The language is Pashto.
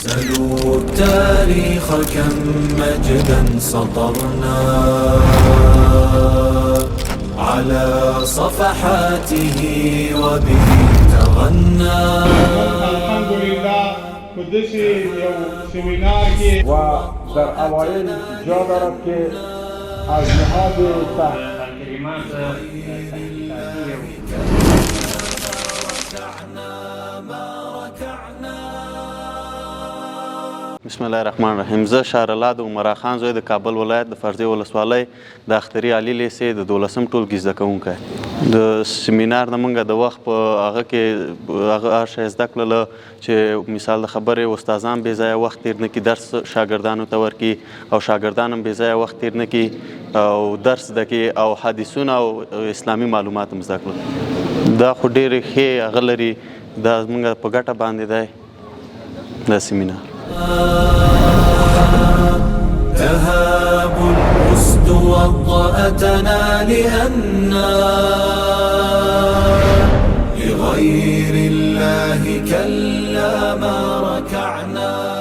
سلوا التاريخ كم مجدا سطرنا على صفحاته وبه تغنى. الحمد لله په داسې یو سیمینار کې و در اوایل جا دارد که از نهاد کلمات بسم الله الرحمن الرحیم. زه شهرالله د عمرا خان زوی د کابل ولایت د فرضي ولسوالۍ د اختري علي لیسې د 12م ټولګي زده کوونکی. د سیمینار نه موږ د وخت په هغه کې هغه شی زده کړله چې مثال د خبرې استادان بې ځایه وخت تېر نه کړي، درس شاګردانو ته ورکړي او شاګردان هم بې ځایه وخت تېر نه کړي او درس زده کړي او حدیثونه او اسلامي معلومات هم زده کړل. دا خو ډېرې ښې هغه لري، دا زموږ په ګټه باندې دی دا سیمینار. تهاب الأسد وطأتنا لأننا لغير الله كلا ما ركعنا.